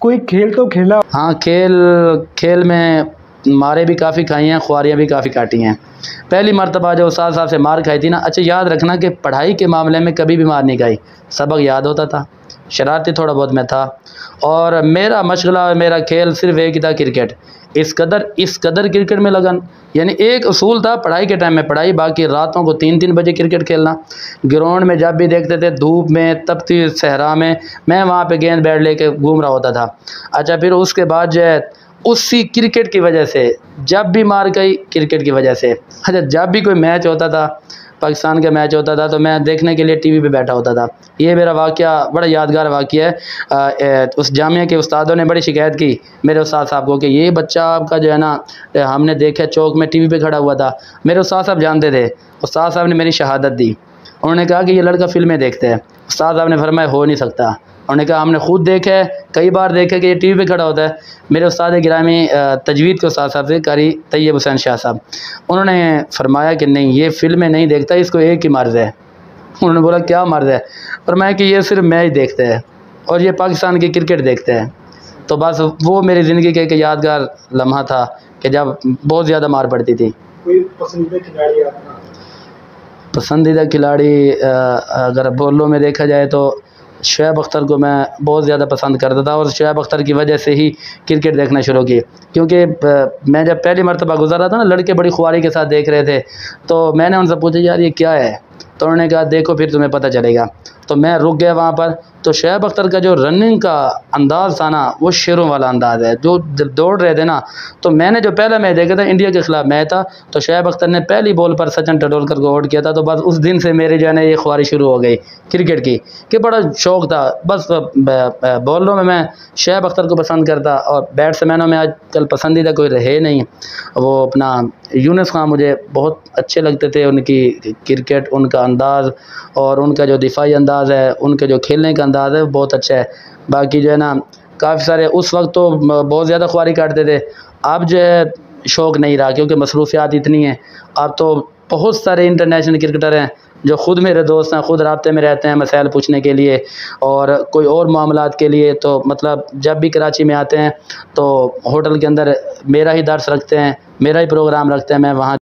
کوئی کھیل تو کھیلا؟ ہاں، کھیل میں مارے بھی کافی کھائی ہیں، خواریاں بھی کافی کاٹی ہیں۔ پہلی مرتبہ جو استاد صاحب سے مار کھائی تھی نا، اچھا یاد رکھنا کہ پڑھائی کے معاملے میں کبھی بھی مار نہیں کھائی، سبق یاد ہوتا تھا، شرارتی تھوڑا بہت میں تھا، اور میرا مشغلہ میرا کھیل صرف ایک ہی تھا، کرکٹ۔ اس قدر کرکٹ میں لگن، یعنی ایک اصول تھا پڑھائی کے ٹائم میں پڑھائی، باقی راتوں کو 3 بجے کرکٹ کھیلنا۔ گراؤنڈ میں جب بھی دیکھتے تھے دھوپ میں تپتی صحرا میں وہاں پہ گیند بیٹ لے کے گھوم رہا ہوتا تھا۔ اچھا پھر اس کے بعد جو ہے اسی کرکٹ کی وجہ سے جب بھی مار گئی کرکٹ کی وجہ سے، اچھا جب بھی کوئی میچ ہوتا تھا پاکستان کا میچ ہوتا تھا تو میں دیکھنے کے لیے ٹی وی پہ بیٹھا ہوتا تھا۔ یہ میرا واقعہ بڑا یادگار واقعہ ہے۔ اس جامعہ کے استادوں نے بڑی شکایت کی میرے استاد صاحب کو کہ یہ بچہ آپ کا جو ہے نا، ہم نے دیکھا چوک میں ٹی وی پہ کھڑا ہوا تھا۔ میرے استاد صاحب جانتے تھے، استاد صاحب نے میری شہادت دی، انہوں نے کہا کہ یہ لڑکا فلمیں دیکھتے ہیں۔ استاد صاحب نے فرمایا ہو نہیں سکتا، انہوں نے کہا ہم نے خود دیکھا ہے، کئی بار دیکھا کہ یہ ٹی وی پہ کھڑا ہوتا ہے۔ میرے استاد گرامی تجوید کے استاد صاحب سے قاری طیب حسین شاہ صاحب، انہوں نے فرمایا کہ نہیں یہ فلمیں نہیں دیکھتا، اس کو ایک ہی مرض ہے۔ انہوں نے بولا کیا مرض ہے؟ فرمایا کہ یہ صرف میچ دیکھتا ہے اور یہ پاکستان کی کرکٹ دیکھتا ہے۔ تو بس وہ میری زندگی کا ایک یادگار لمحہ تھا کہ جب بہت زیادہ مار پڑتی تھی۔ کوئی پسندیدہ کھلاڑی آپ کا؟ پسندیدہ کھلاڑی اگر بولوں میں دیکھا جائے تو شعیب اختر کو میں بہت زیادہ پسند کرتا تھا، اور شعیب اختر کی وجہ سے ہی کرکٹ دیکھنا شروع کی، کیونکہ میں جب پہلی مرتبہ گزر رہا تھا نا، لڑکے بڑی خواری کے ساتھ دیکھ رہے تھے، تو میں نے ان سے پوچھا یار یہ کیا ہے؟ تو انہوں نے کہا دیکھو پھر تمہیں پتہ چلے گا۔ تو میں رک گیا وہاں پر، تو شعیب اختر کا جو رننگ کا انداز تھا نا وہ شیروں والا انداز ہے، جو دوڑ رہے تھے نا۔ تو میں نے جو پہلا میچ دیکھا تھا انڈیا کے خلاف میچ تھا، تو شعیب اختر نے پہلی بال پر سچن ٹنڈولکر کو آؤٹ کیا تھا، تو بس اس دن سے میرے جو ہے نا یہ خواری شروع ہو گئی کرکٹ کی، کہ بڑا شوق تھا۔ بس بالروں میں شعیب اختر کو پسند کرتا، اور بیٹسمینوں میں آج کل پسندیدہ کوئی رہے نہیں، وہ اپنا یونس خان مجھے بہت اچھے لگتے تھے، ان کی کرکٹ، ان کا انداز اور ان کا جو دفاعی انداز ہے، ان کے جو کھیلنے کا انداز ہے وہ بہت اچھا ہے۔ باقی جو ہے نا کافی سارے اس وقت تو بہت زیادہ خواری کاٹتے تھے، اب جو ہے شوق نہیں رہا کیونکہ مصروفیات اتنی ہیں۔ اب تو بہت سارے انٹرنیشنل کرکٹر ہیں جو خود میرے دوست ہیں، خود رابطے میں رہتے ہیں مسائل پوچھنے کے لیے اور کوئی اور معاملات کے لیے، تو مطلب جب بھی کراچی میں آتے ہیں تو ہوٹل کے اندر میرا ہی درس رکھتے ہیں، میرا ہی پروگرام رکھتے ہیں، میں وہاں